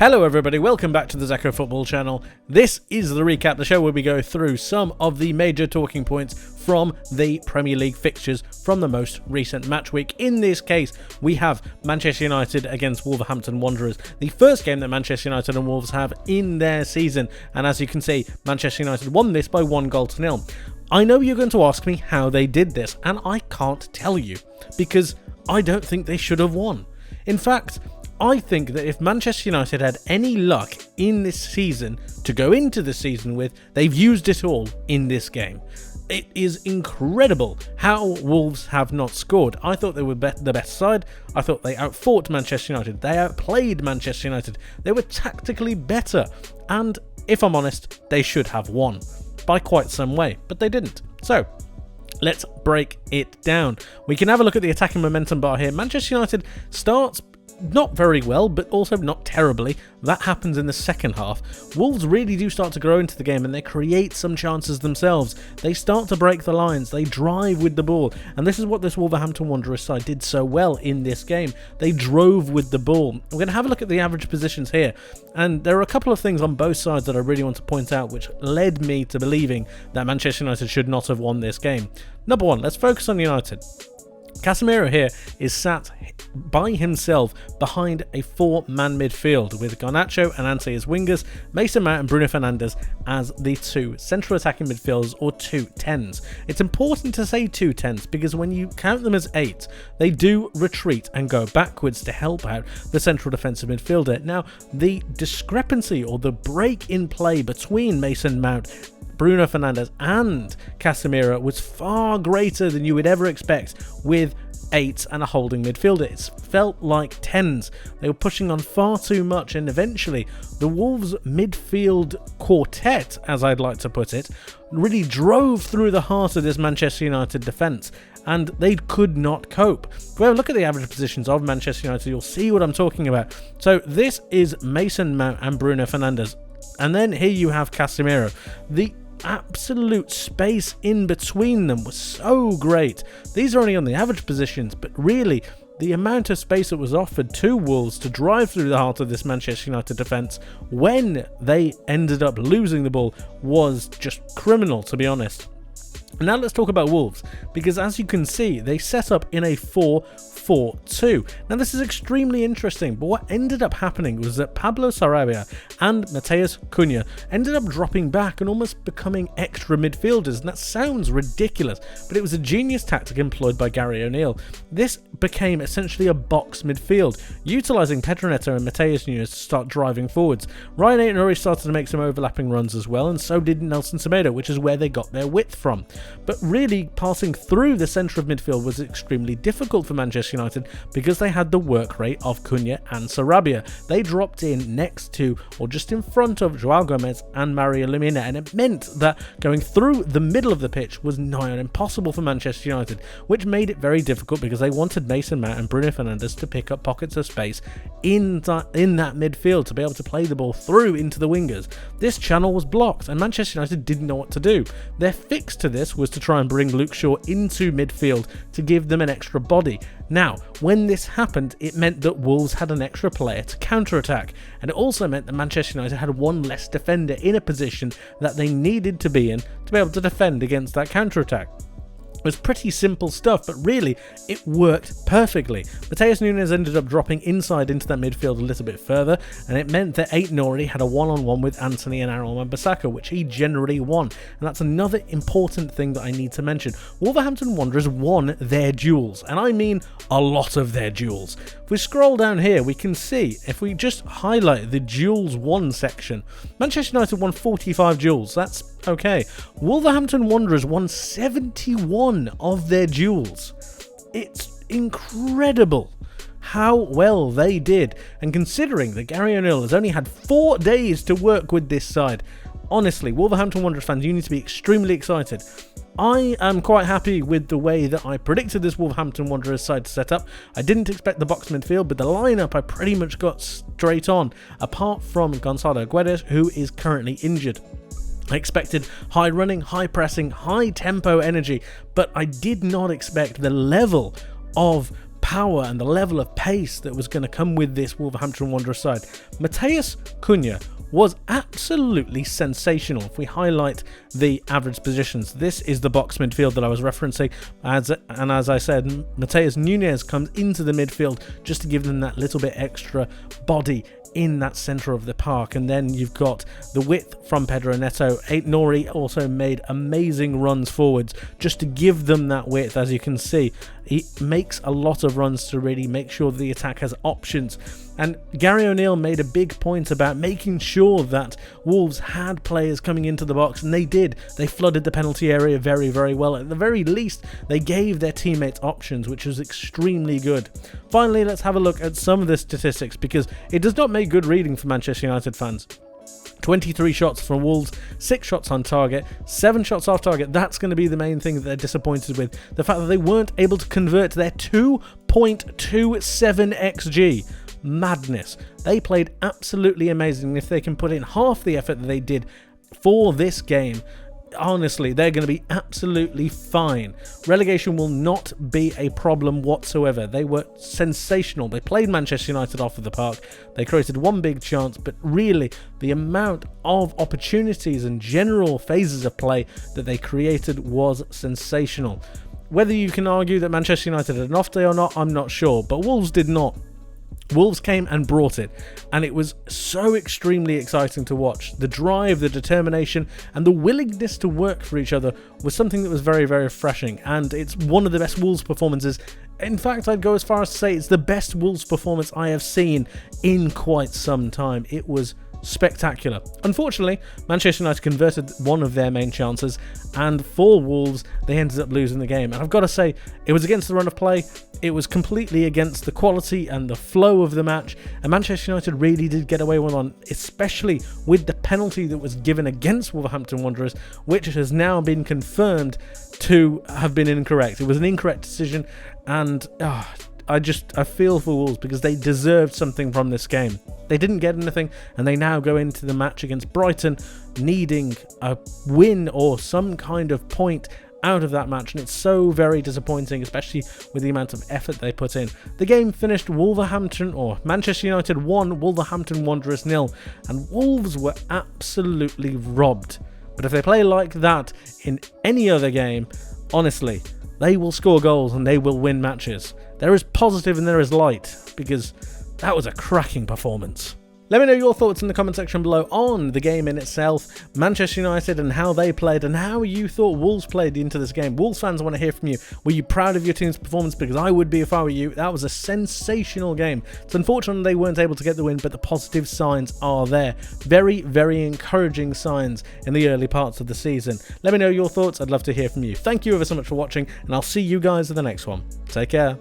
Hello everybody, welcome back to the Zekko Football channel. This is the recap, the show where we go through some of the major talking points from the Premier League fixtures from the most recent match week. In this case, we have Manchester United against Wolverhampton Wanderers, the first game that Manchester United and Wolves have in their season. And as you can see, Manchester United won this by 1-0. I know you're going to ask me how they did this, and I can't tell you, because I don't think they should have won. In fact, I think that if Manchester United had any luck in this season to go into the season with, they've used it all in this game. It is incredible how Wolves have not scored. I thought they were the best side. I thought they outfought Manchester United. They outplayed Manchester United. They were tactically better. And if I'm honest, they should have won by quite some way, but they didn't. So let's break it down. We can have a look at the attacking momentum bar here. Manchester United starts not very well, but also not terribly. That happens in the second half. Wolves really do start to grow into the game and they create some chances themselves. They start to break the lines, they drive with the ball, and this is what this Wolverhampton Wanderers side did so well in this game. They drove with the ball. We're going to have a look at the average positions here, and there are a couple of things on both sides that I really want to point out which led me to believing that Manchester United should not have won this game. Number one, let's focus on United. Casemiro here is sat by himself behind a four-man midfield with Garnacho and Ante as wingers, Mason Mount and Bruno Fernandes as the two central attacking midfielders, or 2 10s. It's important to say 2 10s because when you count them as 8, they do retreat and go backwards to help out the central defensive midfielder. Now, the discrepancy or the break in play between Mason Mount, Bruno Fernandes and Casemiro was far greater than you would ever expect with 8s and a holding midfielder. It felt like 10s. They were pushing on far too much, and eventually the Wolves midfield quartet, as I'd like to put it, really drove through the heart of this Manchester United defence, and they could not cope. If we have a look at the average positions of Manchester United, you'll see what I'm talking about. So this is Mason Mount and Bruno Fernandes, and then here you have Casemiro. The absolute space in between them was so great. These are only on the average positions, but really the amount of space that was offered to Wolves to drive through the heart of this Manchester United defence when they ended up losing the ball was just criminal, to be honest. Now let's talk about Wolves, because as you can see, they set up in a 4-4-2. Now this is extremely interesting, but what ended up happening was that Pablo Sarabia and Matheus Cunha ended up dropping back and almost becoming extra midfielders, and that sounds ridiculous, but it was a genius tactic employed by Gary O'Neill. This became essentially a box midfield, utilising Pedro Neto and Matheus Nunes to start driving forwards. Ryan Aitken started to make some overlapping runs as well, and so did Nelson Semedo, which is where they got their width from. But really, passing through the centre of midfield was extremely difficult for Manchester United because they had the work rate of Cunha and Sarabia. They dropped in next to, or just in front of, Joao Gomez and Mario Lemina, and it meant that going through the middle of the pitch was nigh on impossible for Manchester United, which made it very difficult because they wanted Mason Mount and Bruno Fernandes to pick up pockets of space in that midfield to be able to play the ball through into the wingers. This channel was blocked, and Manchester United didn't know what to do. Their fix to this was to try and bring Luke Shaw into midfield to give them an extra body. Now, when this happened, it meant that Wolves had an extra player to counter-attack, and it also meant that Manchester United had one less defender in a position that they needed to be in to be able to defend against that counter-attack. It was pretty simple stuff, but really, it worked perfectly. Matheus Nunes ended up dropping inside into that midfield a little bit further, and it meant that Aitken had a one-on-one with Anthony and Aaron Wan-Bissaka, which he generally won. And that's another important thing that I need to mention. Wolverhampton Wanderers won their duels, and I mean a lot of their duels. If we scroll down here, we can see, if we just highlight the duels won section, Manchester United won 45 duels. That's okay. Wolverhampton Wanderers won 71 of their duels. It's incredible how well they did, and considering that Gary O'Neill has only had 4 days to work with this side, honestly, Wolverhampton Wanderers fans, you need to be extremely excited. I am quite happy with the way that I predicted this Wolverhampton Wanderers side to set up. I didn't expect the box midfield, but the lineup I pretty much got straight on, apart from Gonçalo Guedes, who is currently injured. I expected high running, high pressing, high tempo energy, but I did not expect the level of power and the level of pace that was going to come with this Wolverhampton Wanderers side. Matheus Cunha was absolutely sensational. If we highlight the average positions, this is the box midfield that I was referencing, and as I said, Matheus Nunes comes into the midfield just to give them that little bit extra body in that centre of the park. And then you've got the width from Pedro Neto. Nori also made amazing runs forwards just to give them that width. As you can see, he makes a lot of runs to really make sure the attack has options. And Gary O'Neill made a big point about making sure that Wolves had players coming into the box, and they did. They flooded the penalty area very, very well. At the very least, they gave their teammates options, which was extremely good. Finally, let's have a look at some of the statistics, because it does not make good reading for Manchester United fans. 23 shots from Wolves, 6 shots on target, 7 shots off target. That's going to be the main thing that they're disappointed with. The fact that they weren't able to convert their 2.27 XG. Madness. They played absolutely amazing. If they can put in half the effort that they did for this game, honestly, they're going to be absolutely fine. Relegation will not be a problem whatsoever. They were sensational. They played Manchester United off of the park. They created one big chance, but really the amount of opportunities and general phases of play that they created was sensational. Whether you can argue that Manchester United had an off day or not, I'm not sure, but Wolves did not. Wolves came and brought it, and it was so extremely exciting to watch. The drive, the determination, and the willingness to work for each other was something that was very, very refreshing, and it's one of the best Wolves performances. In fact, I'd go as far as to say it's the best Wolves performance I have seen in quite some time. It was spectacular. Unfortunately, Manchester United converted one of their main chances, and for Wolves, they ended up losing the game. And I've got to say, it was against the run of play, it was completely against the quality and the flow of the match, and Manchester United really did get away with one, especially with the penalty that was given against Wolverhampton Wanderers, which has now been confirmed to have been incorrect. It was an incorrect decision, and I feel for Wolves because they deserved something from this game. They didn't get anything, and they now go into the match against Brighton needing a win or some kind of point out of that match, and it's so very disappointing, especially with the amount of effort they put in. The game finished Manchester United 1, Wolverhampton Wanderers 0, and Wolves were absolutely robbed. But if they play like that in any other game, honestly, they will score goals and they will win matches. There is positive and there is light, because that was a cracking performance. Let me know your thoughts in the comment section below on the game in itself, Manchester United and how they played, and how you thought Wolves played into this game. Wolves fans, I want to hear from you. Were you proud of your team's performance? Because I would be if I were you. That was a sensational game. It's unfortunate they weren't able to get the win, but the positive signs are there. Very, very encouraging signs in the early parts of the season. Let me know your thoughts. I'd love to hear from you. Thank you ever so much for watching, and I'll see you guys in the next one. Take care.